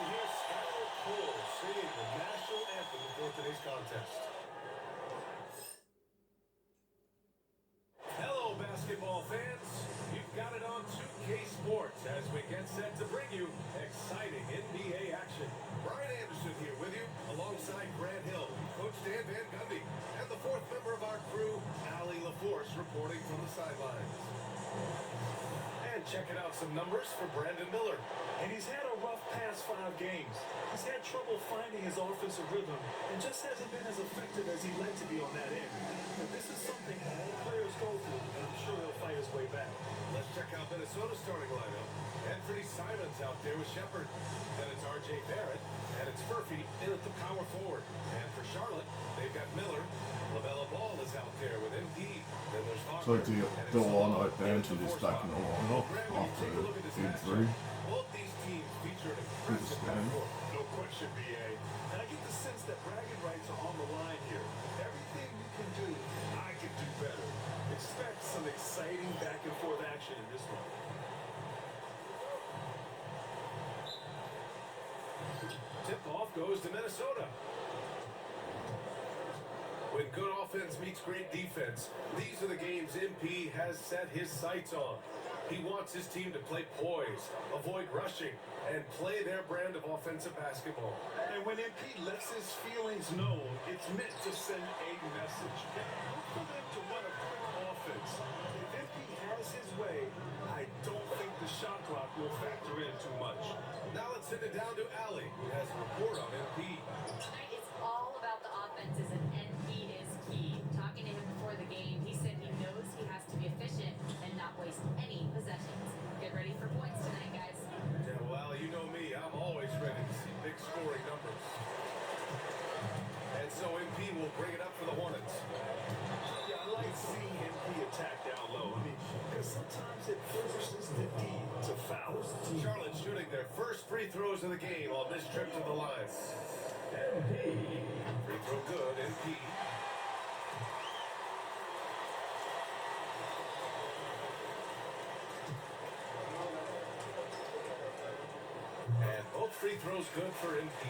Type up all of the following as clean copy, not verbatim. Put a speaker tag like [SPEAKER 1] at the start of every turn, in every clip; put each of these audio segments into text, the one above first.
[SPEAKER 1] to hear Skylar Cole singing the national anthem before today's contest. Hello, basketball fans. You've got it on 2K Sports as we get set to bring you exciting NBA action. Brian Anderson here with you, alongside Grant Hill, Coach Dan Van Gundy, and the fourth member of our crew, Allie LaForce, reporting from the sidelines. And checking out some numbers for Brandon Miller.
[SPEAKER 2] And he's had a rough past 5 games. He's had trouble finding his offensive rhythm and just hasn't been as effective as he'd like to be on that end. But this is something all players go through, and I'm sure he'll fight his way back.
[SPEAKER 1] Let's check out Minnesota's starting lineup. Anthony Simons out there with Shepard. Then it's R.J. Barrett, and it's Murphy in at the power forward. And for Charlotte, they've got Miller. LaMelo Ball is out there with MP. Then there's
[SPEAKER 3] So the line down to this back in the lineup after injury.
[SPEAKER 1] Both these teams feature an impressive backcourt. No question, BA.
[SPEAKER 2] And I get the sense that bragging rights are on the line here. Everything you can do, I can do better. Expect some exciting back and forth action in this one.
[SPEAKER 1] Tip-off goes to Minnesota. When good offense meets great defense, these are the games MP has set his sights on. He wants his team to play poise, avoid rushing, and play their brand of offensive basketball.
[SPEAKER 2] And when MP lets his feelings known, it's meant to send a message. Look for them to run a quick offense. If MP has his way, I don't think the shot clock will factor in too much.
[SPEAKER 1] Now let's send it down to Allie, who has a report on MP.
[SPEAKER 4] Tonight it's all about the offenses, and NP is key. Talking to him before the game, he said he knows he has to be efficient and not waste any possessions. Get ready for points tonight, guys.
[SPEAKER 1] Yeah, well, Allie, you know me. I'm always ready to see big scoring numbers. And so MP will bring it up for the Hornets.
[SPEAKER 2] Yeah, I like seeing MP attack down low. I mean, because sometimes it forces the D to foul.
[SPEAKER 1] Charlotte shooting their first free throws of the game on this trip to the line. MP. Free throw good, MP. And both free throws good for MP.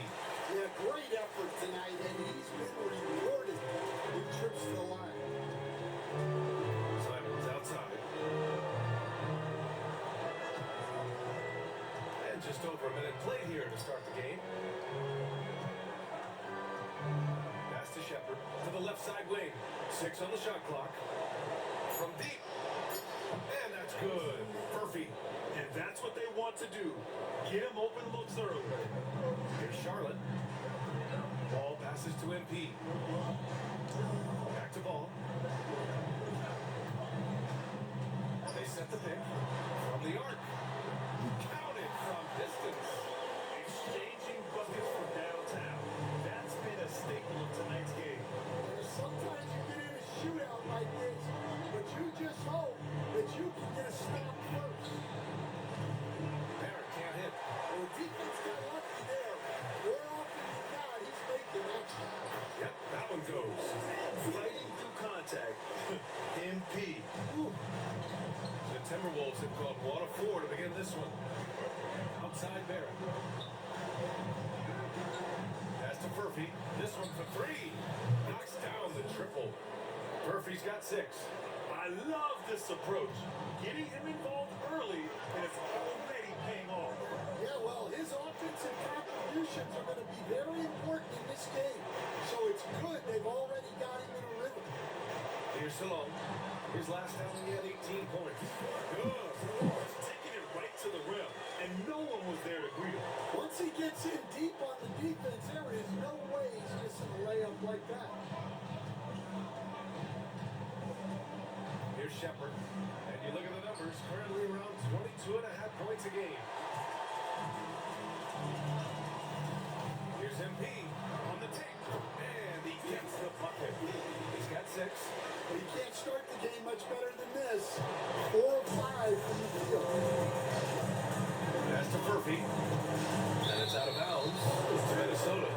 [SPEAKER 5] Yeah, great effort tonight, and he's been rewarded with trips to the line.
[SPEAKER 1] Simons outside. And just over a minute played here to start the game. Pass to Shepard to the left side wing. 6 on the shot clock. From deep. And that's good. Murphy.
[SPEAKER 2] And that's what they want to do. Get him open looks early.
[SPEAKER 1] Here's Charlotte. Ball passes to MP. Back to Ball. They set the pick from the arc. Counted from distance.
[SPEAKER 2] Exchanging buckets from downtown. That's been a staple of tonight's game.
[SPEAKER 5] Sometimes you get in a shootout like this, but you just hope that you can get a stop first.
[SPEAKER 1] Barrett can't hit.
[SPEAKER 5] Well, the defense got lucky there. More often than not, he's making that shot.
[SPEAKER 1] Yep, that one goes.
[SPEAKER 2] Fighting through contact. MP.
[SPEAKER 1] The Timberwolves have called 1-4 to begin this one. Outside Barrett. Pass to Murphy. This one for 3. Knocks down the triple. Murphy's got 6.
[SPEAKER 2] I love this approach. Getting him involved early, and it's already paying off.
[SPEAKER 5] Yeah, well, his offensive contributions are going to be very important in this game. So it's good they've already got him in a rhythm.
[SPEAKER 1] Here's Salone. His last time he had 18 points.
[SPEAKER 2] Good. Taking it right to the rim, and no one was there to greet him.
[SPEAKER 5] Once he gets in deep on the defense, there is no way he's missing a layup like that.
[SPEAKER 1] Here's Shepard. And you look at the numbers, currently around 22.5 points a game. Here's MP on the take. And he gets the bucket. He's got 6.
[SPEAKER 5] But he can't start the game much better than this. 4 of 5 from the field.
[SPEAKER 1] Pass to Murphy. And it's out of bounds. It's to Minnesota.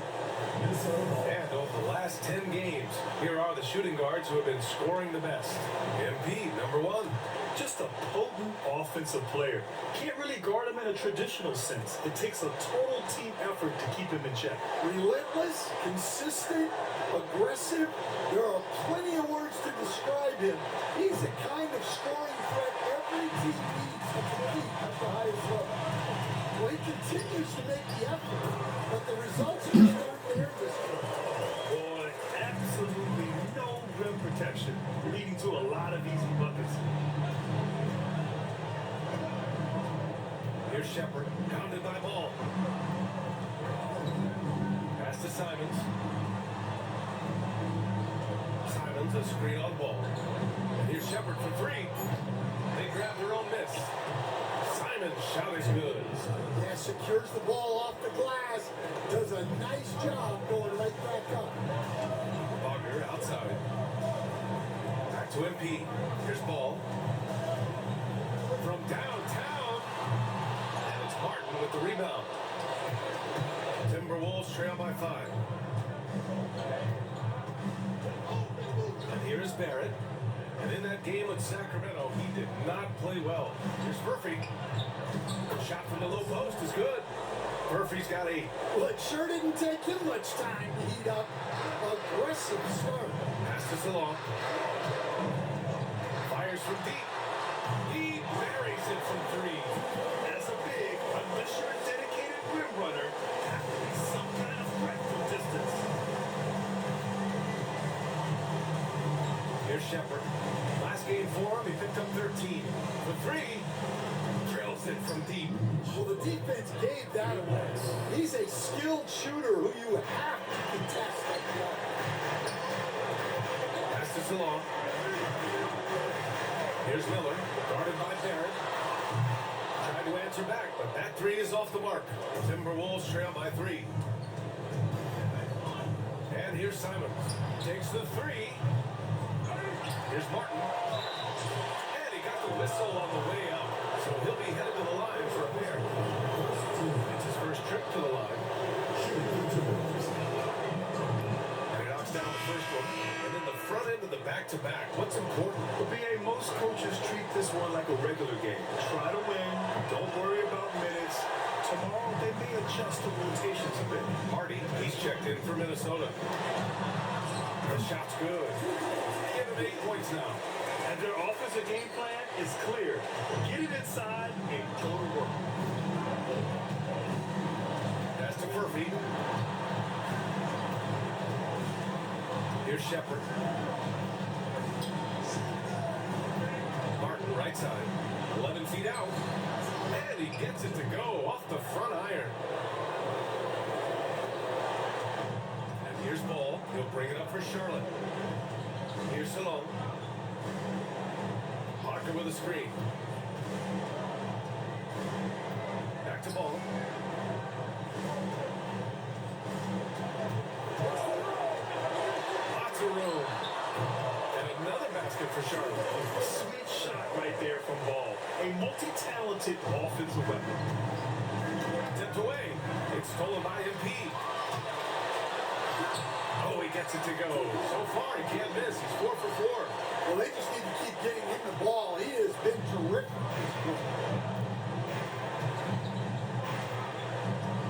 [SPEAKER 1] And over the last 10 games, here are the shooting guards who have been scoring the best. MP, number 1.
[SPEAKER 2] Just a potent offensive player. Can't really guard him in a traditional sense. It takes a total team effort to keep him in check.
[SPEAKER 5] Relentless, consistent, aggressive. There are plenty of words to describe him. He's the kind of scoring threat every team needs to compete at the highest level. Well, he continues to make the effort, but the results are just aren't there this time.
[SPEAKER 2] Boy, absolutely no rim protection, leading to a lot of easy buckets.
[SPEAKER 1] Here's Shepard, pounded by Ball. Pass to Simons. Simons, a screen on Ball. And here's Shepard for three. They grab their own miss. Simons' shot is good.
[SPEAKER 5] Yeah, secures the ball off the glass. Does a nice job going right back up.
[SPEAKER 1] Wagner outside. Back to MP. Here's Ball. From downtown. And it's Martin with the rebound. Timberwolves trail by 5. And here is Barrett. And in that game with Sacramento, he did not play well. Here's Murphy. Shot from the low post is good. Murphy's got 8.
[SPEAKER 5] Well, it sure didn't take him much time to heat up. Aggressive start.
[SPEAKER 1] Pass to Salon. Fires from deep. He buries it from 3.
[SPEAKER 2] As a big, unless you're a dedicated rim runner, have to be some kind of threat from distance.
[SPEAKER 1] Here's Shepard. Last game for him, he picked up 13. For 3, drills it from deep.
[SPEAKER 5] Well, the defense gave that away. He's a skilled shooter who you have to contest at the arc.
[SPEAKER 1] Pass to Salon. Here's Miller, guarded by Barrett. Trying to answer back, but that 3 is off the mark. Timberwolves trail by 3. And here's Simons. Takes the 3. Here's Martin. And he got the whistle on the way out. So he'll be headed to the line for a pair. It's his first trip to the line. And he knocks down the first one. And then the front end of the back-to-back. What's important?
[SPEAKER 2] For BA, most coaches treat this one like a regular game. Try to win. Don't worry about minutes. Tomorrow, they may adjust the rotations a bit.
[SPEAKER 1] Hardy, he's checked in for Minnesota. The shot's good. Give him 8 points now.
[SPEAKER 2] And their offensive game plan is clear. Get it inside and go to work.
[SPEAKER 1] Pass to Murphy. Here's Shepard. Martin, right side. 11 feet out. And he gets it to go off the front iron. And here's Ball. He'll bring it up for Charlotte. Here's Salon. Parker with a screen. Back to Ball. Lots of room. And another basket for Charlotte.
[SPEAKER 2] Sweet shot right there from Ball. A multi-talented offensive weapon.
[SPEAKER 1] Tipped away. It's stolen by MP. Oh, he gets it to go. So far, he can't miss. He's 4 for 4.
[SPEAKER 5] Well, they just need to keep getting him the ball. He has been terrific.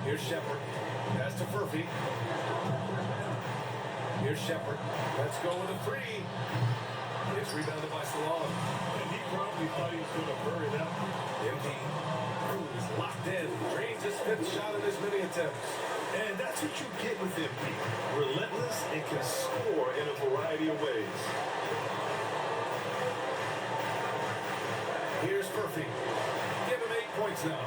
[SPEAKER 1] Here's Shepard. Pass to Murphy. Here's Shepard. Let's go with a 3. It's rebounded by Salon.
[SPEAKER 2] And he probably thought he was going to bury that one.
[SPEAKER 1] MP. Cruz locked in. Drains his 5th shot in as many attempts.
[SPEAKER 2] And that's what you get with MP. Relentless and can score in a variety of ways.
[SPEAKER 1] Here's Murphy. Give him 8 points now.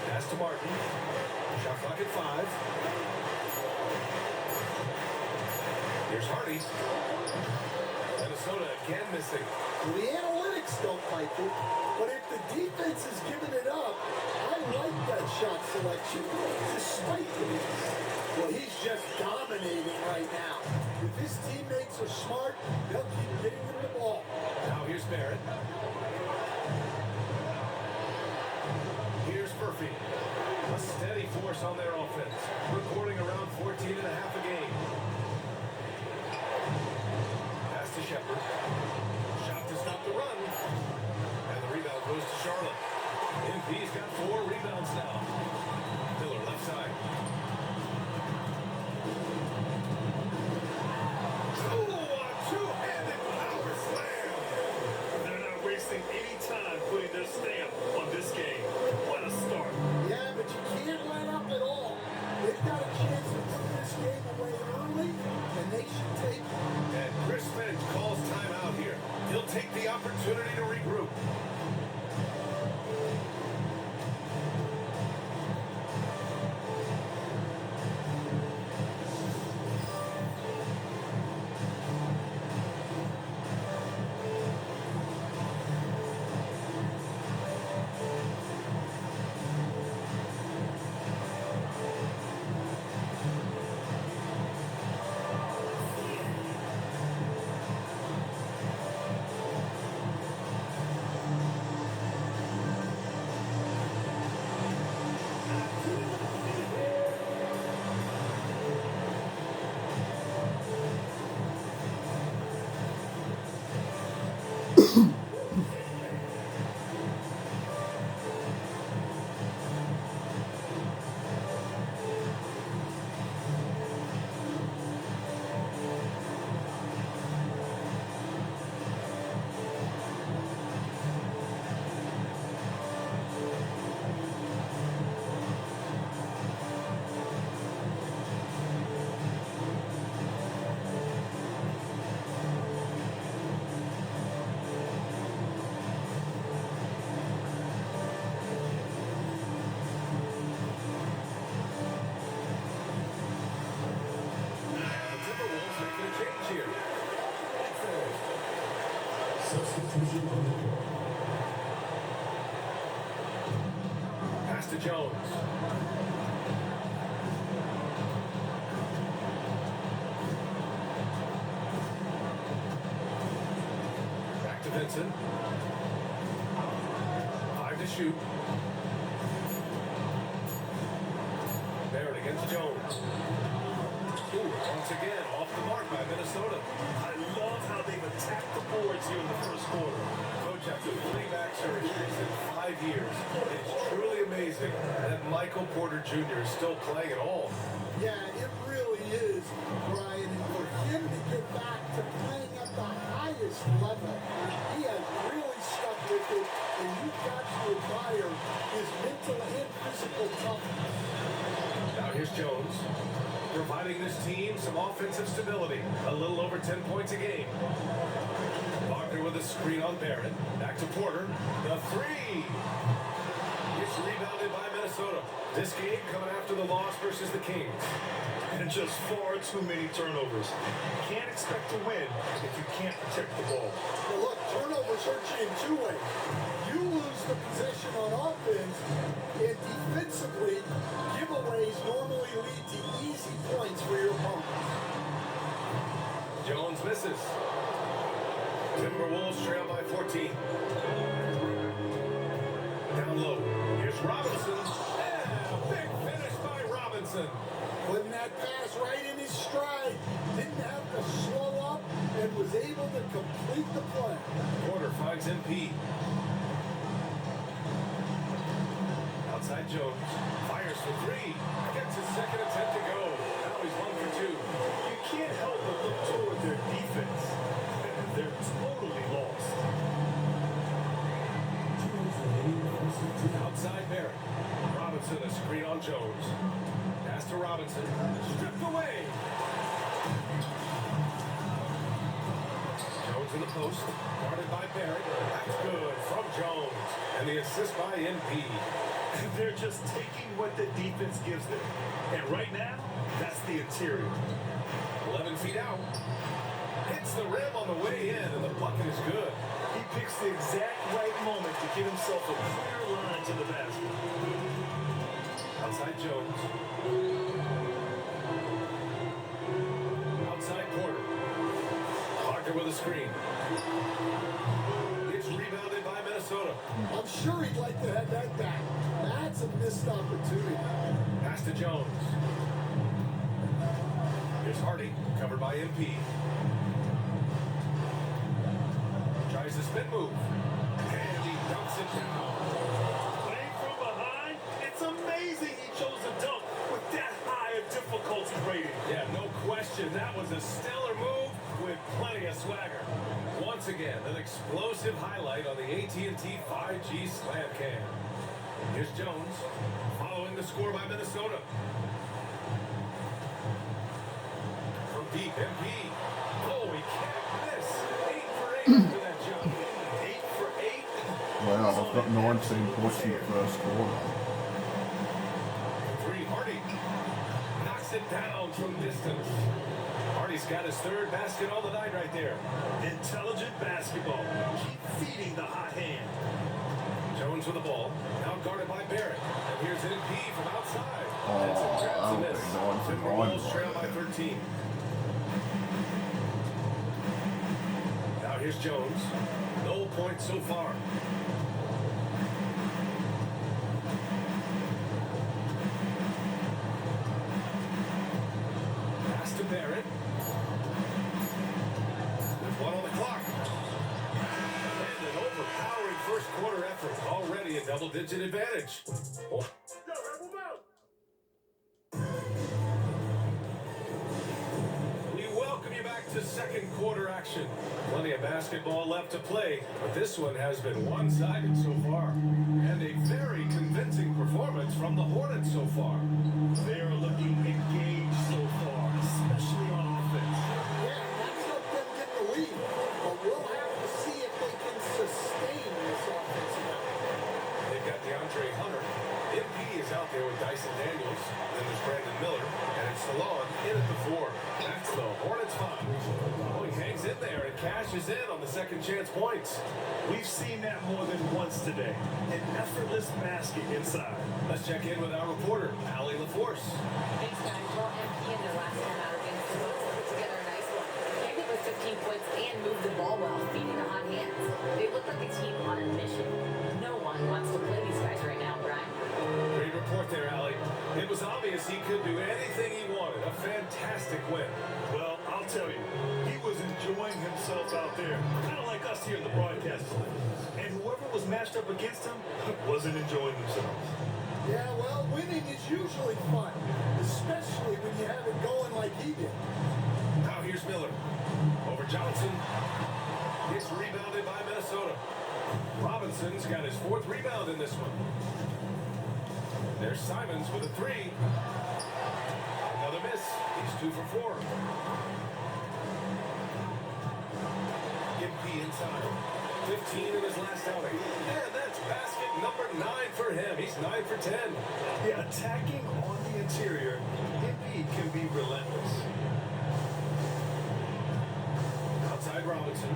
[SPEAKER 1] Pass to Martin. Shot clock at 5. Here's Hardy. Minnesota again missing.
[SPEAKER 5] Well, the analytics don't like it, but if the defense is giving it up, I like that shot selection, despite the miss. Well, he's just dominating right now. If his teammates are smart, they'll keep getting him the ball.
[SPEAKER 1] Now here's Barrett. Here's Murphy. A steady force on their offense. Recording around 14 and a half a game. Shepard. Shot to stop the run. And the rebound goes to Charlotte. MP's got 4 rebounds now. Miller left side. Two-handed power slam.
[SPEAKER 2] They're not wasting any time putting their stamp on this game. What a start.
[SPEAKER 5] Yeah, but you can't let up at all. They've got a chance to put this game away early, and they should take it.
[SPEAKER 1] And Chris Finch calls timeout here. He'll take the opportunity to regroup. Pass to Jones. Back to Vincent. 5 to shoot. Barrett against Jones. Once again, off the mark by Minnesota.
[SPEAKER 2] I love how they've attacked the boards here in the first quarter.
[SPEAKER 1] Coach, after 3 back surgeries in 5 years, it's truly amazing that Michael Porter Jr. is still playing at all.
[SPEAKER 5] Yeah, it really is, Brian. And for him to get back to playing at the highest level, he has really stuck with it, and you've got to admire his mental and physical toughness.
[SPEAKER 1] Now here's Jones, providing this team some offensive stability. A little over 10 points a game. Wagner with a screen on Barrett. Back to Porter. The 3. It's rebounded by Minnesota. This game coming after the loss versus the Kings.
[SPEAKER 2] And just far too many turnovers. You can't expect to win if you can't protect the ball.
[SPEAKER 5] Well, look, turnovers hurt you in 2 ways. You lose the possession on offense, and defensively, giveaways normally lead to easy points for your opponents.
[SPEAKER 1] Jones misses. Timberwolves trail by 14. Down low. Here's Robinson. And a big finish by Robinson.
[SPEAKER 5] Putting that pass right in his stride. Didn't have to slow up and was able to complete the play.
[SPEAKER 1] Porter finds MP. Outside Jones. Fires for 3. Gets his second attempt to go. Now he's 1 for 2.
[SPEAKER 2] You can't help but look toward their defense. They're totally lost.
[SPEAKER 1] Outside Barrett. Robinson, a screen on Jones. Pass to Robinson. Stripped away. Jones in the post. Guarded by Barrett. That's good from Jones. And the assist by MP.
[SPEAKER 2] They're just taking what the defense gives them. And right now, that's the interior.
[SPEAKER 1] 11 feet out. Hits the rim on the way in, and the bucket is good.
[SPEAKER 2] He picks the exact right moment to get himself a clear line to the basket.
[SPEAKER 1] Outside Jones. Outside Porter. Wagner with a screen. It's rebounded by Minnesota.
[SPEAKER 5] I'm sure he'd like to have that back. That's a missed opportunity.
[SPEAKER 1] Pass to Jones. Here's Hardy, covered by MP. tries the spin move. And he dumps it down.
[SPEAKER 2] Playing from behind, it's amazing he chose to dunk with that high a difficulty rating.
[SPEAKER 1] Yeah, no question. That was a stellar move with plenty of swagger. Once again, an explosive highlight on the AT&T 5G Slam Cam. Here's Jones, following the score by Minnesota. From deep, MP. Oh, he can't miss. 8 for 8 after that jump. 8 for 8.
[SPEAKER 3] Wow, I've got 19 points in the first quarter.
[SPEAKER 1] 3, Hardy. Knocks it down from distance. Hardy's got his third basket on the night right there.
[SPEAKER 2] Intelligent basketball. Keep feeding the hot hand.
[SPEAKER 1] Jones with the ball, now guarded by Barrett. And here's NP from outside.
[SPEAKER 3] Oh,
[SPEAKER 1] Benson grabs
[SPEAKER 3] that
[SPEAKER 1] the
[SPEAKER 3] would
[SPEAKER 1] miss.
[SPEAKER 3] be nice if
[SPEAKER 1] Timberwolves
[SPEAKER 3] I
[SPEAKER 1] trail by 13. Now here's Jones. No points so far. Pass to Barrett. There's one on the clock. And an overpowering first quarter effort. Already a double-digit advantage. Oh. We welcome you back to second quarter action. Plenty of basketball left to play, but this one has been one-sided so far. And a very convincing performance from the Hornets so far.
[SPEAKER 2] They are looking engaged so far, especially on offense.
[SPEAKER 5] Yeah, and that's helped them get the lead. But we'll have to see if they can sustain this offensive effort.
[SPEAKER 1] They've got DeAndre Hunter. MP is out there with Dyson Daniels. Then there's Brandon Miller. And it's Salon in at the 4. That's the Hornets 5. Oh, he hangs in there and cashes in on the second chance points.
[SPEAKER 2] We've seen that more than once today. An effortless basket inside.
[SPEAKER 1] Let's check in with our reporter, Allie LaForce.
[SPEAKER 4] Thanks, guys. Well, MP in their last 10 out against the Bucks put together a nice one. They did with 15 points and moved the ball well, feeding the hot hands. They look like a team on a mission. No one wants to play these guys right now, Brian.
[SPEAKER 1] Great report there, Allie. It was obvious he could do anything he wanted. A fantastic win.
[SPEAKER 2] Well, I'll tell you, he was enjoying himself out there, kind of like us here in the broadcast booth. And whoever was matched up against him wasn't enjoying themselves.
[SPEAKER 5] Yeah, well, winning is usually fun, especially when you have it going like he did.
[SPEAKER 1] Now here's Miller. Over Johnson. It's rebounded by Minnesota. Robinson's got his 4th rebound in this one. There's Simons with a 3. Another miss. He's 2 for 4. MP inside. 15 in his last outing. And that's basket number 9 for him. He's 9 for 10.
[SPEAKER 2] Yeah, attacking on the interior, MP can be relentless.
[SPEAKER 1] Outside Robinson.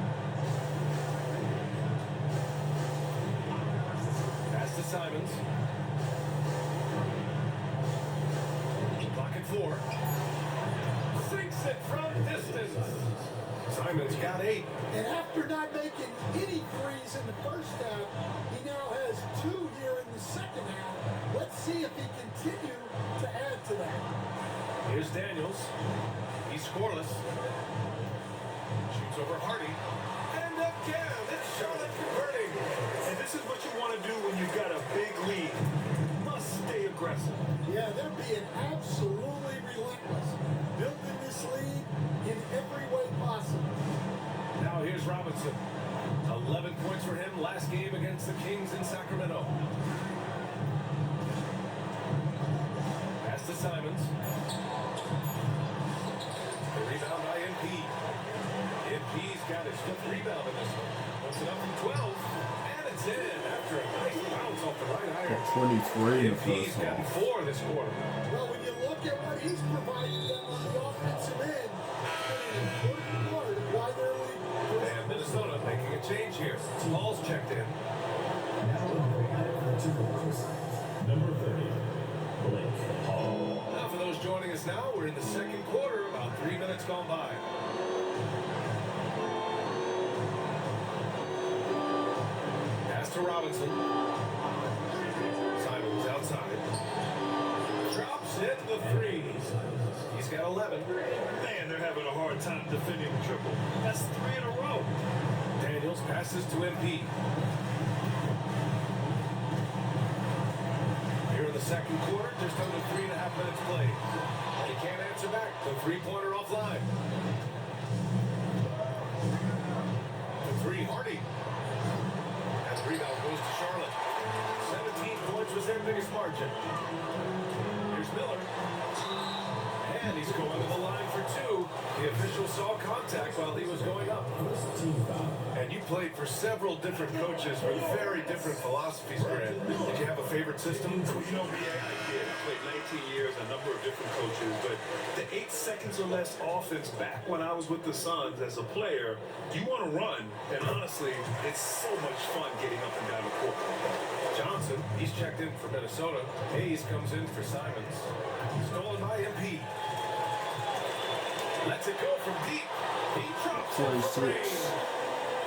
[SPEAKER 1] Pass to Simons. Clock at 4. Sinks it from distance. Simons got 8.
[SPEAKER 5] And after not making any threes in the first half, he now has 2 here in the second half. Let's see if he continue to add to that.
[SPEAKER 1] Here's Daniels. He's scoreless. Shoots over Hardy. And again, it's Charlotte converting.
[SPEAKER 2] And this is what you want to do when you've got a big lead. You must stay aggressive.
[SPEAKER 5] Yeah, they're being absolutely relentless, building this lead in every way possible.
[SPEAKER 1] Now here's Robinson. 11 points for him last game against the Kings in Sacramento. Pass to Simons. The rebound by MP. MP's got his 5th rebound in this one. Puts it up from 12. And it's in after a nice bounce off the right iron.
[SPEAKER 3] Got 23 in the
[SPEAKER 1] MP's
[SPEAKER 3] first
[SPEAKER 1] gotten
[SPEAKER 3] half.
[SPEAKER 1] 4 this quarter.
[SPEAKER 5] Well, when you look at what he's provided them on the offensive end, it's been an important part of why they're leading.
[SPEAKER 1] And Minnesota making a change here. Hall's checked in.
[SPEAKER 6] Number 30, Blake Hall.
[SPEAKER 1] Now for those joining us now, we're in the second quarter, about 3 minutes gone by. Pass to Robinson. Simons outside. Drops in the 3. He's got 11.
[SPEAKER 2] Man, they're having a hard time defending the triple. That's 3 in a row.
[SPEAKER 1] Daniels Daniels passes to MP. Here in the second quarter, just under 3.5 minutes played. And he can't answer back. The three-pointer offline. The three, Hardy. And the rebound goes to Charlotte. 17 points was their biggest margin. Here's Miller. And he's going to the line for two. The official saw contact while he was going up. And you played for several different coaches with very different philosophies, Grant. Did you have a favorite system?
[SPEAKER 2] You know, I did. I played 19 years, a number of different coaches, but the 8 seconds or less offense back when I was with the Suns as a player, you want to run, and honestly, it's so much fun getting up and down the court.
[SPEAKER 1] Johnson, he's checked in for Minnesota. Hayes comes in for Simons. Stolen by MP. Lets it go from deep. He drops it for range.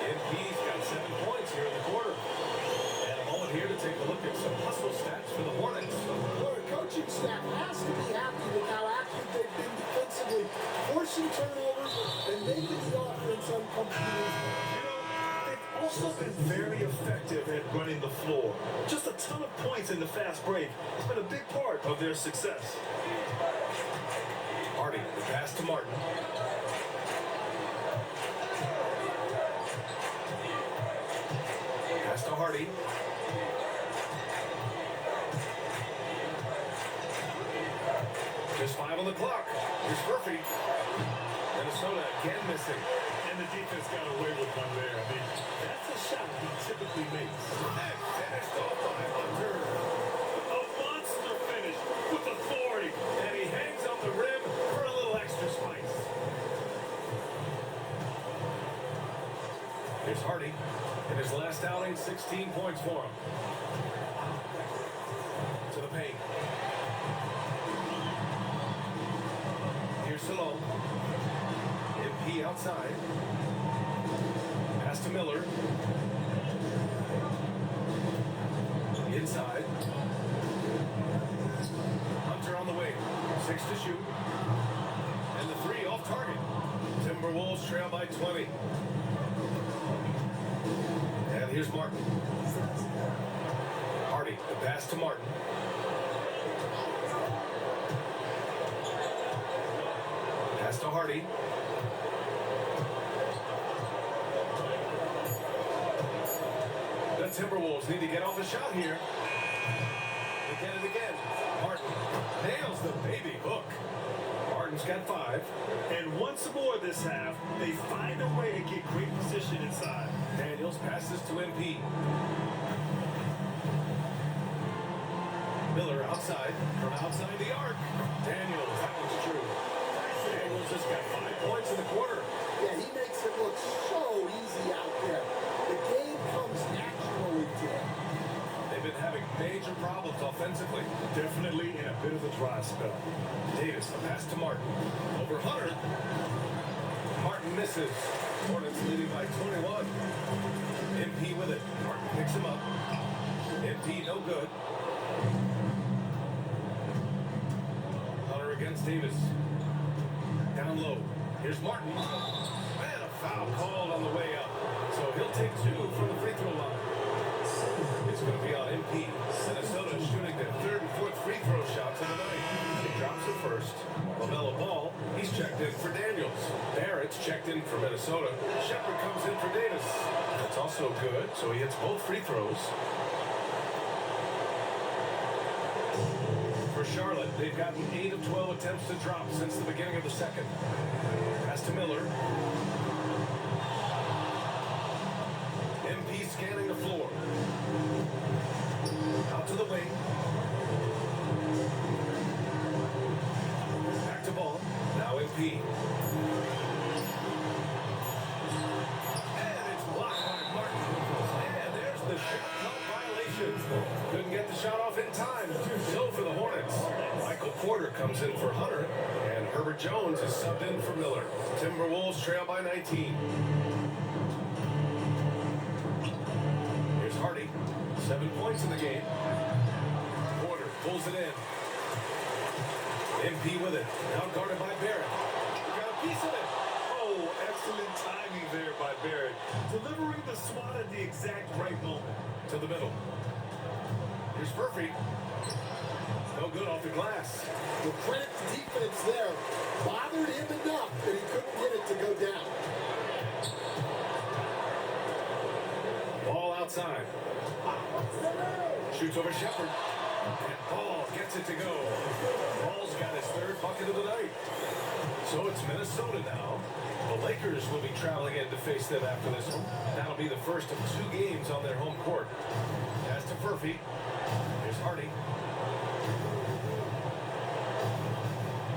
[SPEAKER 1] MP's got 7 points here in the quarter. And a moment here to take a look at some hustle stats for the Hornets.
[SPEAKER 5] Well, the coaching staff has to be happy with how active they've been defensively, forcing turnovers and making the offense uncomfortable.
[SPEAKER 2] You know, they've also been very effective at running the floor. Just a ton of points in the fast break. It's been a big part of their success.
[SPEAKER 1] Hardy, the pass to Martin. Pass to Hardy. Just 5 on the clock. Here's Murphy. Minnesota again missing.
[SPEAKER 2] And the defense got away with one there. I mean, that's a shot he typically makes.
[SPEAKER 1] And finished off by Hunter.
[SPEAKER 2] A monster finish with authority.
[SPEAKER 1] And he hangs on the rim for a little extra spice. Here's Hardy. In his last outing, 16 points for him. To the paint. Here's Salone. MP outside. Pass to Miller. Inside. Hunter on the wing. 6 to shoot. And the 3 off target. Timberwolves trail by 20. And here's Martin. Hardy, the pass to Martin. Pass to Hardy. The Timberwolves need to get off a shot here. They get it again. Martin nails the baby hook. Martin's got 5.
[SPEAKER 2] And once more this half, they find a way to get great position inside.
[SPEAKER 1] Daniels passes to MP. Miller outside, from outside the arc. Daniels, that one's true. Daniels just got 5 points in the quarter.
[SPEAKER 5] Yeah, he makes it look so easy out there. The game comes naturally to him.
[SPEAKER 1] They've been having major problems offensively.
[SPEAKER 2] Definitely in a bit of a dry spell.
[SPEAKER 1] Davis, the pass to Martin. Over Hunter. Martin misses. Hornets leading by 21. MP with it. Martin picks him up. MP no good. Hunter against Davis. Down low. Here's Martin. Man, a foul called on the way up. So he'll take 2 from the free throw line. It's going to be on MP. Minnesota shooting their 3rd and 4th free throw shots of the night. He drops it first. LaMelo Ball, he's checked in for Daniels. Barrett's checked in for Minnesota. Shepard comes in for Davis. That's also good, so he hits both free throws. For Charlotte, they've gotten 8 of 12 attempts to drop since the beginning of the second. Pass to Miller. MP scanning the floor. Out to the wing. Back to Ball. Now MP. And it's blocked by Martin. And there's the shot clock violation. Couldn't get the shot off in time. So for the Hornets, Michael Porter comes in for Hunter. And Herbert Jones is subbed in for Miller. Timberwolves trail by 19. Here's Hardy. 7 points in the game. Porter pulls it in. MP with it. Now guarded by Barrett. Got a piece of it. Oh,
[SPEAKER 2] Oh, excellent timing there by Barrett. Delivering the swat at the exact right moment.
[SPEAKER 1] To the middle. Here's Murphy. No good off the glass.
[SPEAKER 5] The credit to defense there bothered him enough that he couldn't get it to go down.
[SPEAKER 1] Ball outside. Shoots over Shepard. And Ball gets it to go. Ball's got his third bucket of the night. So it's Minnesota now. The Lakers will be traveling in to face them after this one. That'll be the first of 2 games on their home court. Pass to Murphy. Here's Hardy.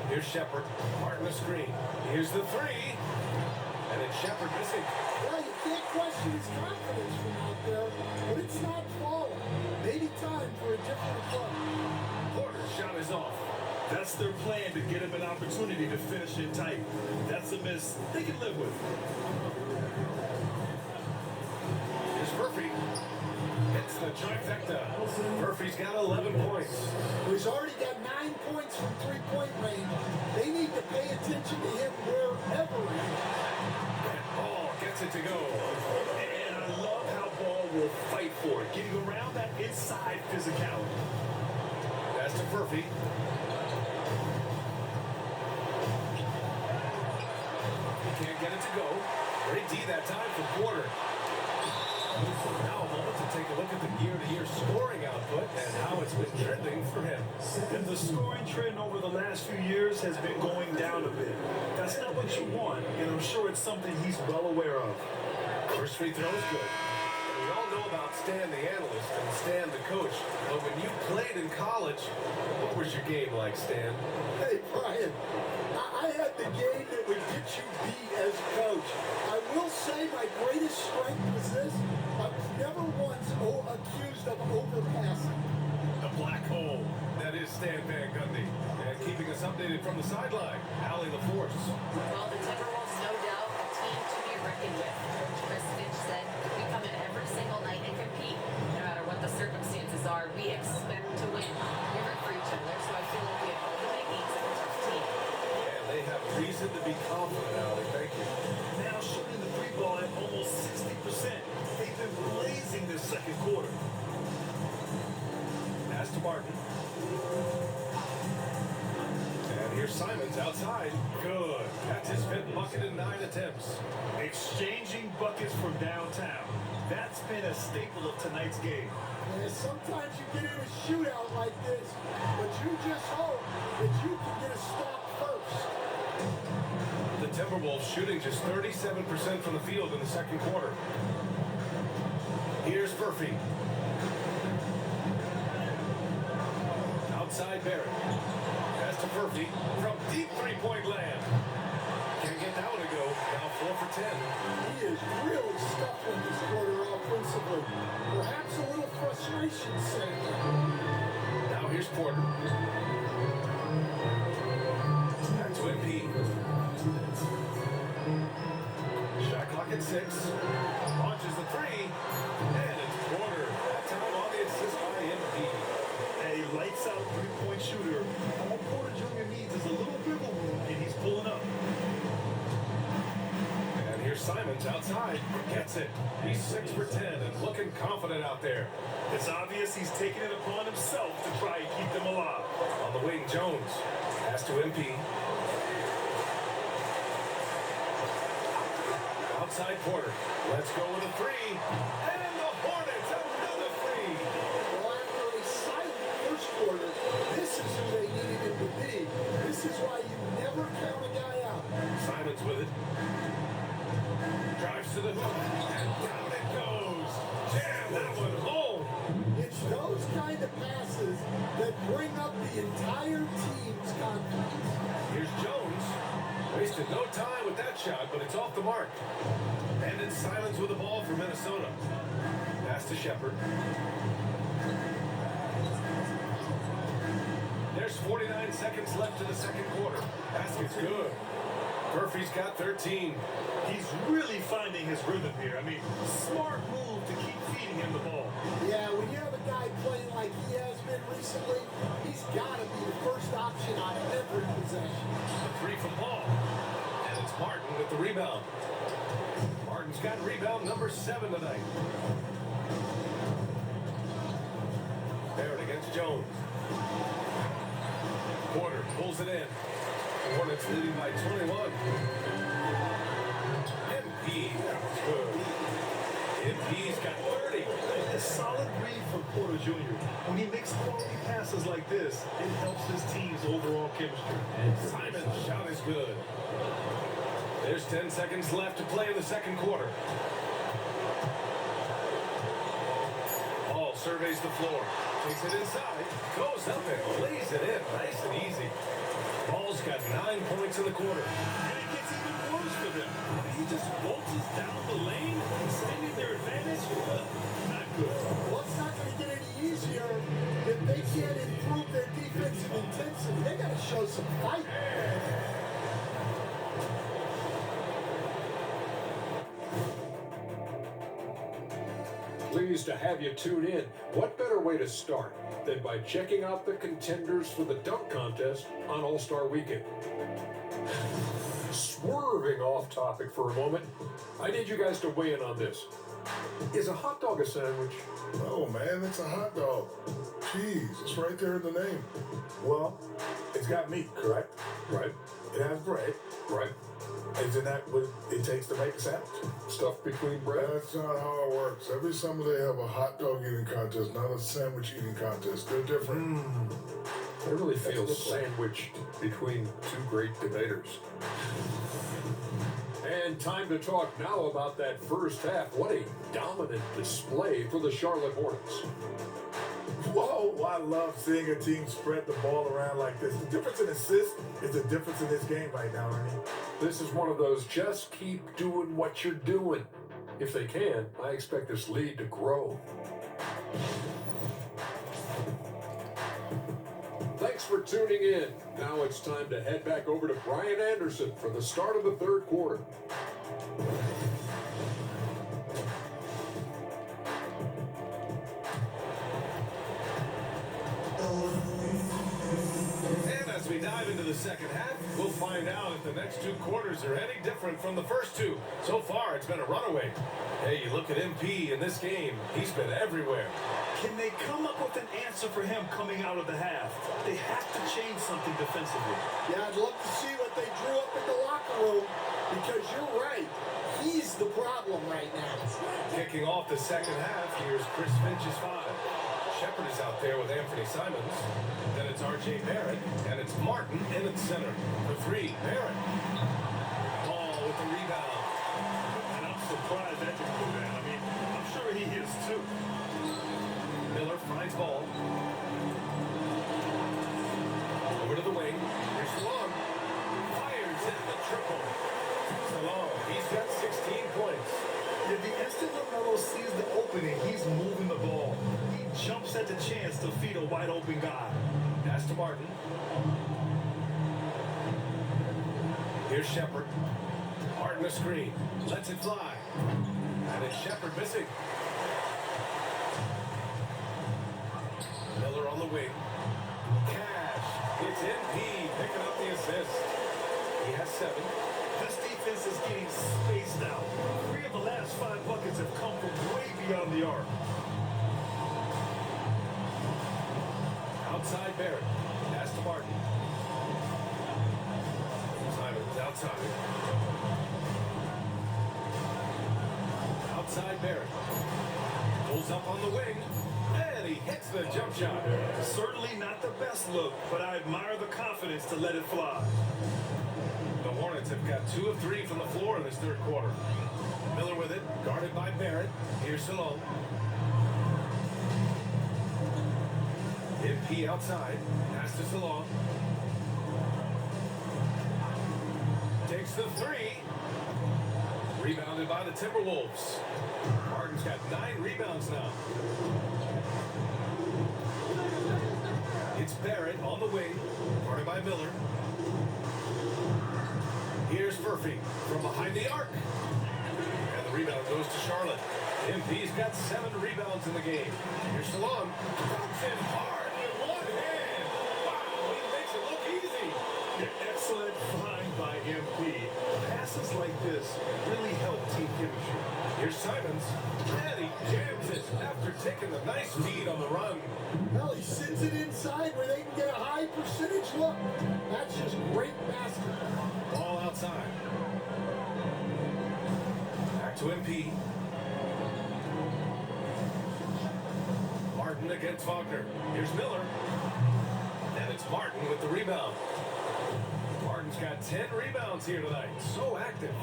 [SPEAKER 1] Here's Shepard. Martin the screen. Here's the three. And it's Shepard missing.
[SPEAKER 5] Well, you can't question his confidence from out there, but it's not falling. Maybe time for a different approach.
[SPEAKER 1] Porter's shot is off.
[SPEAKER 2] That's their plan, to get him an opportunity to finish it tight. That's a miss they can live with.
[SPEAKER 1] Here's Murphy. Hits the trifecta. Murphy's got 11 points.
[SPEAKER 5] He's already got 9 points from three-point range. They need to pay attention to him wherever he is.
[SPEAKER 1] And Ball gets it to go.
[SPEAKER 2] And I love how Ball will fight for it, getting around that inside physicality.
[SPEAKER 1] Pass to Murphy. He can't get it to go. Great D that time for Porter. Now a moment to take a look at the year-to-year scoring output and how it's been trending for him.
[SPEAKER 2] And the scoring trend over the last few years has been going down a bit. That's not what you want, and I'm sure it's something he's well aware of.
[SPEAKER 1] First free throw is good. We all know about Stan the analyst and Stan the coach, but when you played in college, what was your game like, Stan?
[SPEAKER 5] Hey, Brian, I had the game that would get you beat as a coach. I will say my greatest strength was this. I was never once accused of overpassing.
[SPEAKER 1] The black hole. That is Stan Van Gundy. And keeping us updated from the sideline, Allie LaForce.
[SPEAKER 4] Well, the Timberwolves, no doubt, a team to be reckoned with. Coach Chris Finch said, we come in every single night and compete. No matter what the circumstances are, we expect to win. We root for each other, so I feel like we have all the makings of a tough team.
[SPEAKER 1] And they have reason to be confident, Allie. Thank you.
[SPEAKER 2] Now shooting the three ball at almost 60%. They've been blazing this second quarter.
[SPEAKER 1] Pass to Martin. And here's Simons outside. Good. That's his 5th bucket in 9 attempts.
[SPEAKER 2] Exchanging buckets from downtown. That's been a staple of tonight's game.
[SPEAKER 5] And sometimes you get in a shootout like this, but you just hope that you can get a stop first.
[SPEAKER 1] The Timberwolves shooting just 37% from the field in the second quarter. Here's Murphy. Outside Barrett. Pass to Murphy from deep three-point land. Can't get that one to go. Now 4 for 10.
[SPEAKER 5] He is really scuffling this quarter offensively. Perhaps a little frustration setting in.
[SPEAKER 1] Now here's Porter. Back to MP. Shot clock at 6. Launches the three. And it's Porter. That time on the assist by MP.
[SPEAKER 2] A lights-out three-point shooter. All Porter Jr. needs is a little wiggle room, and he's pulling up.
[SPEAKER 1] And here's Simons outside. Gets it. He's 6 for 10 and looking confident out there.
[SPEAKER 2] It's obvious he's taking it upon himself to try and keep them alive.
[SPEAKER 1] On the wing, Jones. Pass to MP. Outside Porter. Let's go with a three. And the Hornets, another three.
[SPEAKER 5] Well, after a silent first quarter, this is who they needed him to be. This is why you never count a guy out.
[SPEAKER 1] Simons with it. Drives to the hoop. And down it goes. Jam that one home.
[SPEAKER 5] It's those kind of passes that bring up the entire team's confidence.
[SPEAKER 1] Here's Jones. Wasted no time with that shot, but it's off the mark. And in silence with the ball for Minnesota. Pass to Shepard. There's 49 seconds left in the second quarter. Basket's good. Murphy's got 13.
[SPEAKER 2] He's really finding his rhythm here. I mean, smart move to keep feeding him the ball.
[SPEAKER 5] Yeah, when you have a guy playing like he has been recently, he's got to be the first option on every possession.
[SPEAKER 1] The three from Ball. And it's Martin with the rebound. Martin's got rebound number 7 tonight. Barrett against Jones. Porter pulls it in. The Hornets leading by 21. MP, that was good. MP's got 30.
[SPEAKER 2] A solid read from Porter Jr. When he makes quality passes like this, it helps his team's overall chemistry.
[SPEAKER 6] And
[SPEAKER 1] Simon's shot is good. There's 10 seconds left to play in the second quarter. Ball surveys the floor. Takes it inside. Goes up and lays it in. Nice and easy. Ball's got 9 points in the quarter.
[SPEAKER 2] And it gets even worse for them. He just waltzes down the lane, extending their advantage. Not good.
[SPEAKER 5] Well, it's not going to get any easier if they can't improve their defensive intensity. They got to show some fight.
[SPEAKER 7] Pleased to have you tune in. What better way to start than by checking out the contenders for the dunk contest on All-Star Weekend? Swerving off topic for a moment, I need you guys to weigh in on this. Is a hot dog a sandwich?
[SPEAKER 8] No, man, it's a hot dog. Cheese, it's right there in the name.
[SPEAKER 9] Well, it's got meat, correct?
[SPEAKER 7] Right,
[SPEAKER 9] It has bread.
[SPEAKER 7] right.
[SPEAKER 9] Isn't that what it takes to make a sandwich?
[SPEAKER 7] Stuff between bread.
[SPEAKER 8] That's not how it works. Every summer they have a hot dog eating contest, not a sandwich eating contest. They're different.
[SPEAKER 7] I really feel sandwiched between two great debaters. And time to talk now about that first half. What a dominant display for the Charlotte Hornets.
[SPEAKER 9] Whoa, I love seeing a team spread the ball around like this. The difference in assists is the difference in this game right now, I mean.
[SPEAKER 7] This is one of those just keep doing what you're doing. If they can, I expect this lead to grow. Thanks for tuning in. Now it's time to head back over to Brian Anderson for the start of the third quarter.
[SPEAKER 1] And as we dive into the second half, we'll find out if the next 2 quarters are any different from the first 2. So far, it's been a runaway. Hey, you look at MP in this game, he's been everywhere.
[SPEAKER 2] Can they come up with an answer for him coming out of the half? They have to change something defensively.
[SPEAKER 5] Yeah, I'd love to see what they drew up in the locker room because you're right. He's the problem right now.
[SPEAKER 1] Kicking off the second half, here's Chris Finch's 5. Shepard is out there with Anthony Simons. Then it's R.J. Barrett, and it's Martin in at center. For 3, Barrett. Ball with the rebound.
[SPEAKER 2] And I'm surprised that didn't go down. I mean, I'm sure he is too.
[SPEAKER 1] Miller finds ball. Over to the wing. Here's Salon. Fires in the triple. Salon, he's got 16 points.
[SPEAKER 2] Yeah, the instant LaMelo sees the opening, he's moving the ball. He jumps at the chance to feed a wide open guy.
[SPEAKER 1] Pass to Martin. Here's Shepard. Martin a screen. Lets it fly. And it's Shepard missing. Miller on the wing. Cash. It's MP picking up the assist. He has 7.
[SPEAKER 2] This defense is getting spaced out. 3 of the last 5 buckets have come from way beyond the arc.
[SPEAKER 1] Outside Barrett. Pass to Martin. Simons outside. Outside Barrett. Pulls up on the wing. And he hits the jump shot.
[SPEAKER 2] Certainly not the best look, but I admire the confidence to let it fly.
[SPEAKER 1] The Hornets have got 2 of 3 from the floor in this third quarter. Miller with it, guarded by Barrett. Here's Salon. MP outside. Pass to Salon. Takes the 3. Rebounded by the Timberwolves. Martin's got 9 rebounds now. It's Barrett on the wing, guarded by Miller. Here's Murphy from behind the arc. And the rebound goes to Charlotte. MP's got 7 rebounds in the game. Here's Salon. Puts it hard with one hand. Wow, he makes it look easy.
[SPEAKER 2] Excellent find by MP. Pass
[SPEAKER 1] Here's Simons, and he jams it after taking a nice lead on the run.
[SPEAKER 5] Well, he sends it inside where they can get a high percentage look. That's just great basketball.
[SPEAKER 1] Ball outside. Back to MP. Martin against Wagner. Here's Miller. And it's Martin with the rebound. Martin's got 10 rebounds here tonight. So active.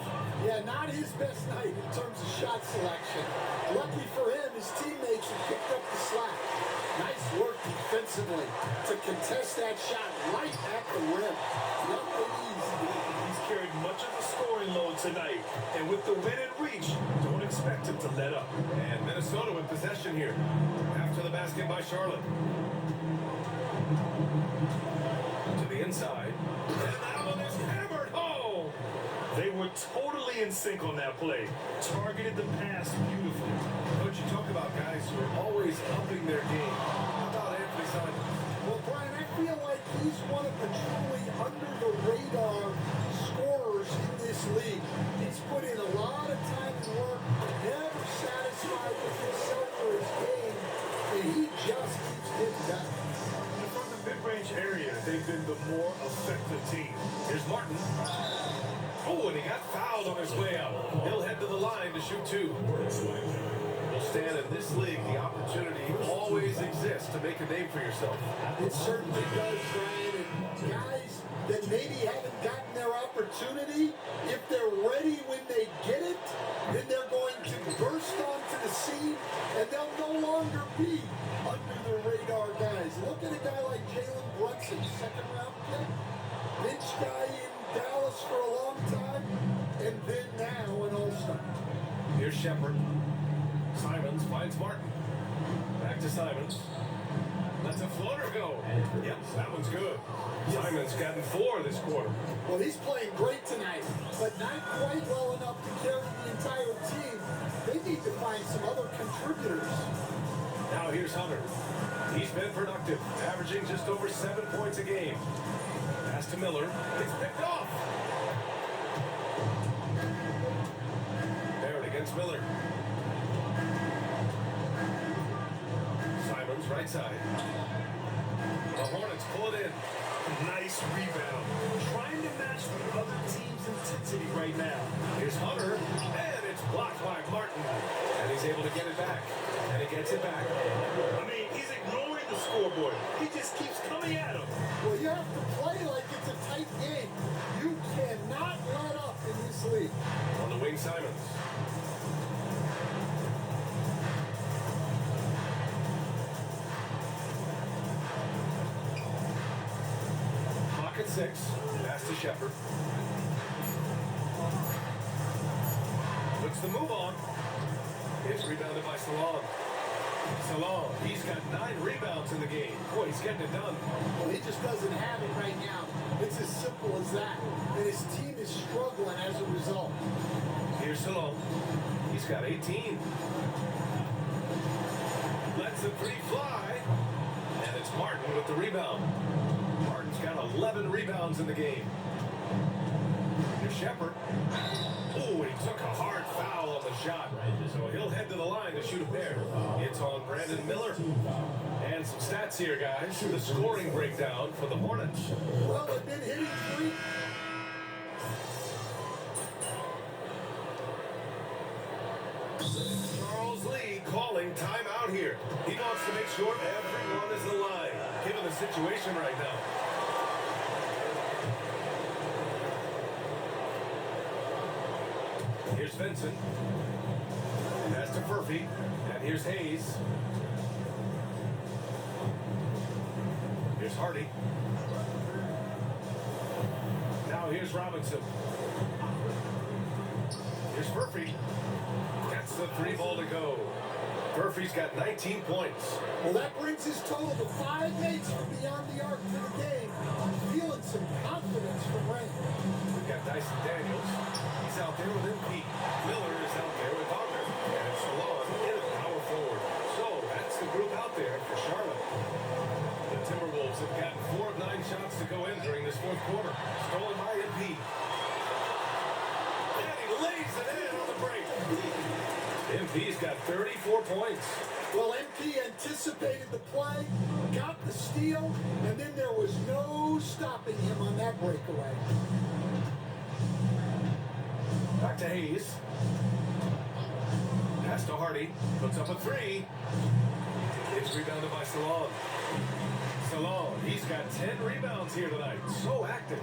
[SPEAKER 5] Yeah, not his best night in terms of shot selection. Lucky for him, his teammates have picked up the slack. Nice work defensively to contest that shot right at the rim. Nothing easy.
[SPEAKER 2] He's carried much of the scoring load tonight. And with the win in reach, don't expect him to let up.
[SPEAKER 1] And Minnesota with possession here. After the basket by Charlotte. To the inside. And that one is hammered home.
[SPEAKER 2] They were totally in sync on that play. Targeted the pass beautifully.
[SPEAKER 1] Coach, you talk about guys who are always upping their game. How about Anthony Simons?
[SPEAKER 5] Well, Brian, I feel like he's one of the truly under-the-radar scorers in this league. He's put in a lot of time and work, never satisfied with himself or his game, and he just keeps getting better.
[SPEAKER 2] From the mid-range area, they've been the more effective team.
[SPEAKER 1] Here's Martin. Oh, and he got fouled on his way out. He'll head to the line to shoot two. Well, Stan, in this league, the opportunity always exists to make a name for yourself.
[SPEAKER 5] It certainly does, Brian. And guys that maybe haven't gotten their opportunity, if they're ready when they get it, then they're going to burst onto the scene, and they'll no longer be under-the-radar guys. Look at a guy like Jalen Brunson, second-round pick, bench guy in Dallas for a long time, and then now an all-star.
[SPEAKER 1] Here's Shepard. Simons finds Martin. Back to Simons. Lets a floater go. Yep, that one's good. Simons gotten 4 this quarter.
[SPEAKER 5] Well, he's playing great tonight, but not quite well enough to carry the entire team. They need to find some other contributors.
[SPEAKER 1] Now here's Hunter. He's been productive, averaging just over 7 points a game. Pass to Miller. It's picked off. Barrett against Miller. Simons, right side. The Hornets pull it in.
[SPEAKER 2] Nice rebound. Trying to match the other team's intensity right now.
[SPEAKER 1] Here's Hunter, and it's blocked by Martin. And he's able to get it back. And he gets it back.
[SPEAKER 2] I mean, he's ignoring the scoreboard. He just keeps coming at him.
[SPEAKER 5] Well, you have to play like it's a tight game. You cannot let up in this league.
[SPEAKER 1] On the wing, Simons. Clock at 6. Pass to Shepard. Puts the move on. It's rebounded by Salon. Salon, he's got 9 rebounds in the game. Boy, he's getting it done.
[SPEAKER 5] Well, he just doesn't have it right now. It's as simple as that. And his team is struggling as a result.
[SPEAKER 1] Here's Salon. He's got 18. Lets the 3 fly. And it's Martin with the rebound. Martin's got 11 rebounds in the game. Here's Shepard. Oh, he took a hard foul on the shot. So he'll head to the line to shoot a pair. It's on Brandon Miller. And some stats here, guys. The scoring breakdown for the Hornets.
[SPEAKER 5] Well, they've been hitting 3.
[SPEAKER 1] Charles Lee calling timeout here. He wants to make sure everyone is alive, given the situation right now. Here's Vincent. Pass to Murphy. And here's Hayes. Here's Hardy. Now here's Robinson. Here's Murphy. Gets the 3 ball to go. Murphy's got 19 points.
[SPEAKER 5] Well, that brings his total to 5 mates from beyond the arc for the game. Feeling some confidence from Ray.
[SPEAKER 1] We've got Dyson Daniels. He's out there with MP. Miller is out there with Wagner. And Salon in at power forward. So that's the group out there for Charlotte. The Timberwolves have gotten 4 of 9 shots to go in during this 4th quarter. Stolen by MP. And he lays it in on the break. MP's got 34 points.
[SPEAKER 5] Well, MP anticipated the play, got the steal, and then there was no stopping him on that breakaway.
[SPEAKER 1] Back to Hayes. Pass to Hardy. Puts up a three. It's rebounded by Salon. Salon, he's got 10 rebounds here tonight. So active.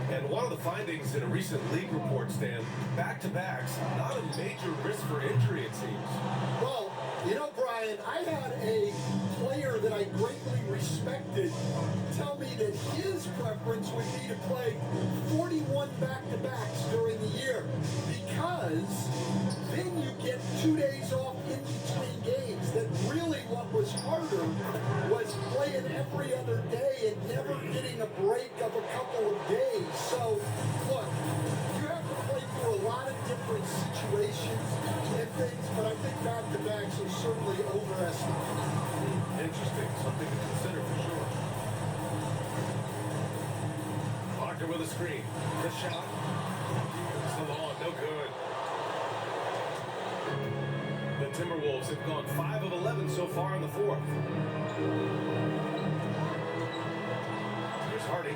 [SPEAKER 1] And one of the findings in a recent league report, Stan, back-to-backs, not a major risk for injury, it seems.
[SPEAKER 5] Well, you know, Brian, I had a player that I greatly respected tell me that his preference would be to play 41 back-to-backs during the year because then you get 2 days off in between games. That really what was harder was playing every other day and never getting a break of a couple of days. So, look, you have to play through a lot of different situations and things, but I think back-to-backs are certainly overestimated.
[SPEAKER 1] Interesting. Something to consider for sure. Parker with a screen. The shot. Salon, no good. The Timberwolves have gone 5 of 11 so far in the fourth. Here's Hardy.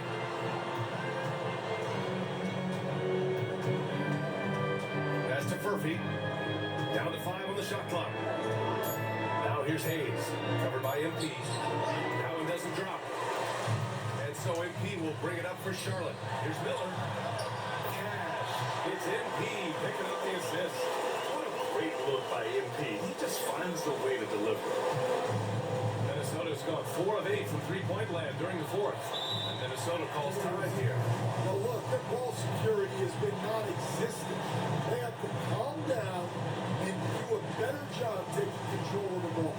[SPEAKER 1] Pass to Furphy. Down to 5 on the shot clock. Now here's Hayes, covered by MP. That one doesn't drop. And so MP will bring it up for Charlotte. Here's Miller. Cash. It's MP picking up the assist.
[SPEAKER 2] What a great look by MP. He just finds the way to deliver.
[SPEAKER 1] Minnesota's gone 4 of 8 from three-point land during the fourth. And Minnesota calls time here.
[SPEAKER 5] Well, look, their ball security has been non-existent. They have to calm down and do a better job taking control of the ball.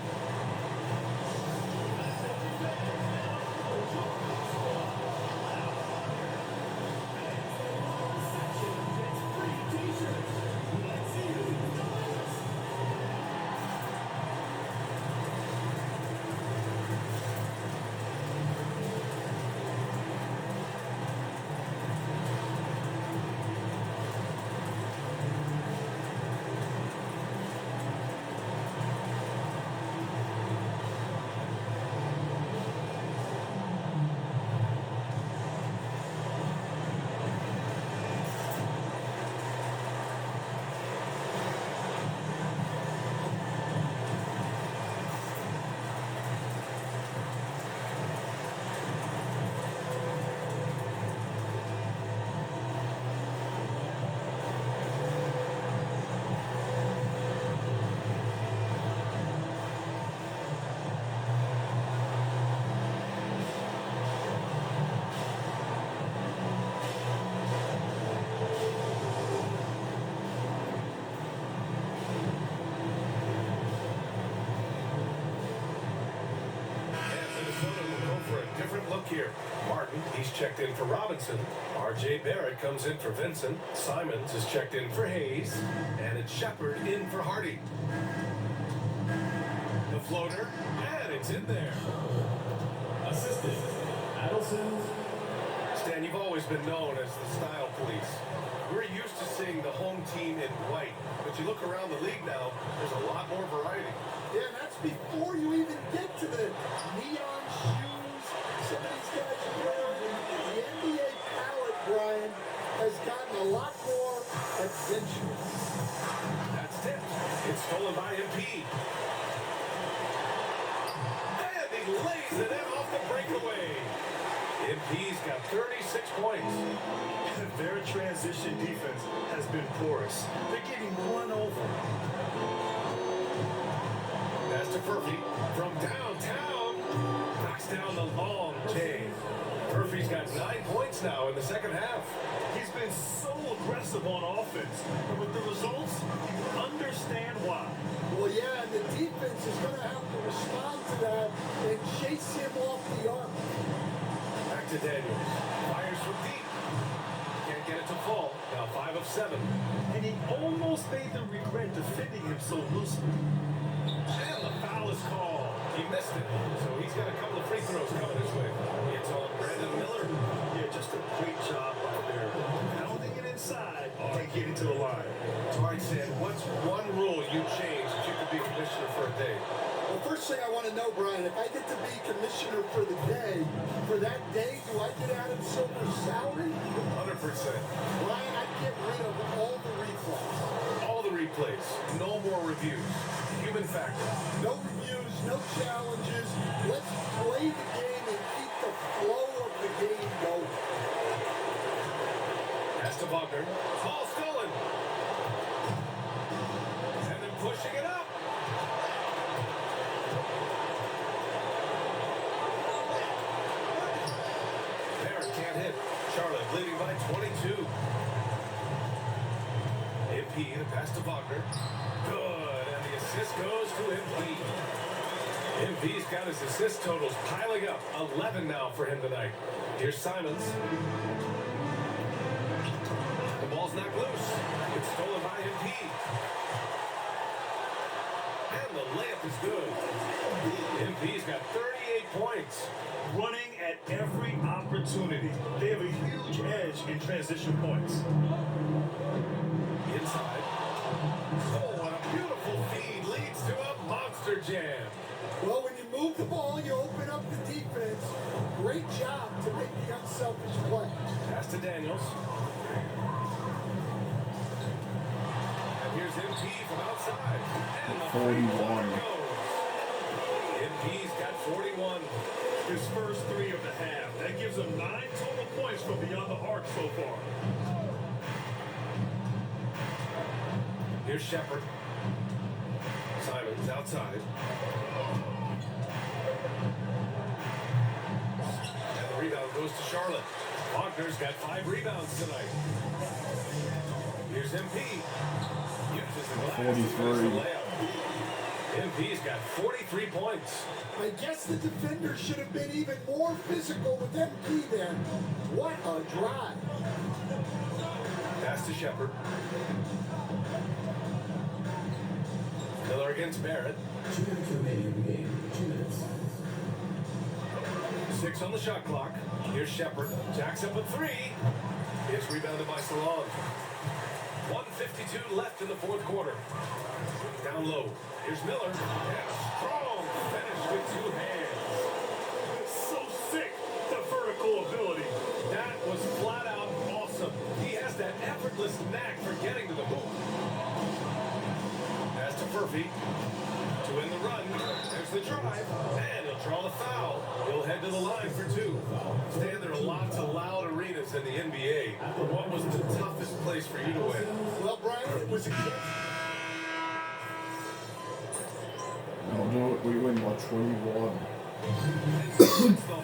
[SPEAKER 1] Here. Martin, he's checked in for Robinson. R.J. Barrett comes in for Vincent. Simons is checked in for Hayes. And it's Shepard in for Hardy. The floater, and it's in there.
[SPEAKER 6] Assistant, Adelson.
[SPEAKER 1] Stan, you've always been known as the style police. We're used to seeing the home team in white, but you look around the league now, there's a lot more variety.
[SPEAKER 5] Yeah, and that's before you even get to the neon shoes. Some of these guys are wearing. The NBA palette, Brian, has gotten a lot more adventurous.
[SPEAKER 1] That's tipped. It's stolen by MP. And he lays it in off the breakaway. MP's got 36 points.
[SPEAKER 2] Their transition defense has been porous. They're getting run over.
[SPEAKER 1] Pass to Furphy from downtown. Knocks down the long J. Furphy's got 9 points now in the second half.
[SPEAKER 2] He's been so aggressive on offense. And with the results, you understand why.
[SPEAKER 5] Well, yeah, and the defense is going to have to respond to that and chase him off the arc.
[SPEAKER 1] Back to Daniels. Fires from deep. Can't get it to fall. Now 5 of 7.
[SPEAKER 2] And he almost made them regret defending him so loosely.
[SPEAKER 1] And the foul is called. He missed it. So he's got a couple of free throws coming his way. It's on Brandon Miller.
[SPEAKER 2] Yeah, just a great job out there. Pounding it inside, to the line.
[SPEAKER 1] All right, Sam, what's one rule you change if you could be commissioner for a day?
[SPEAKER 5] Well, first thing I want to know, Brian, if I get to be commissioner for the day, for that day, do I get Adam Silver's salary?
[SPEAKER 1] 100%.
[SPEAKER 5] Brian, I'd get rid of all the replays.
[SPEAKER 1] All the replays. No more reviews. Human factor.
[SPEAKER 5] No reviews, no challenges. Let's play the game and keep the flow of the game going.
[SPEAKER 1] Pass to Wagner. Ball stolen. And then pushing it up. Barrett can't hit. Charlotte leading by 22. MP, the pass to Wagner. Good. And the assist goes to MP. MP's got his assist totals piling up. 11 now for him tonight. Here's Simons. The ball's knocked loose. It's stolen by MP. And the layup is good. MP's got 38 points.
[SPEAKER 2] Running at every opportunity. They have a huge edge in transition points.
[SPEAKER 1] Inside. Oh, and a beautiful feed leads to a monster jam.
[SPEAKER 5] Well, when you move the ball, you open up the defense. Great job to make the unselfish play.
[SPEAKER 1] Pass to Daniels. And here's MP from outside. And the
[SPEAKER 3] 41.
[SPEAKER 1] goes. MP's got 41.
[SPEAKER 2] His first three of the half. That gives him 9 total points from beyond the arc so far.
[SPEAKER 1] Here's Shepard. Simons outside. And the rebound goes to Charlotte. Wagner's got 5 rebounds tonight. Here's MP. Uses the glass.
[SPEAKER 3] 43.
[SPEAKER 1] The layup. MP's got 43 points.
[SPEAKER 5] I guess the defender should have been even more physical with MP then. What a drive.
[SPEAKER 1] Pass to Shepard. Miller against Barrett.
[SPEAKER 6] 2 minutes remaining in the game. 2 minutes.
[SPEAKER 1] 6 on the shot clock. Here's Shepard. Jacks up a 3. It's rebounded by Salon. 1:52 left in the fourth quarter. Down low. Here's Miller. And a strong finish with 2 hands.
[SPEAKER 2] So sick, the vertical ability.
[SPEAKER 1] That was flat out awesome. He has that effortless knack for getting to the hoop. Pass to Murphy. To win the run. There's the drive. And he'll draw the foul. He'll head to the line for 2. Stan, there are lots of loud arenas in the NBA. What was the toughest place for you to win?
[SPEAKER 5] Well, Brian, it was against...
[SPEAKER 3] No, we win by 21.
[SPEAKER 1] It's the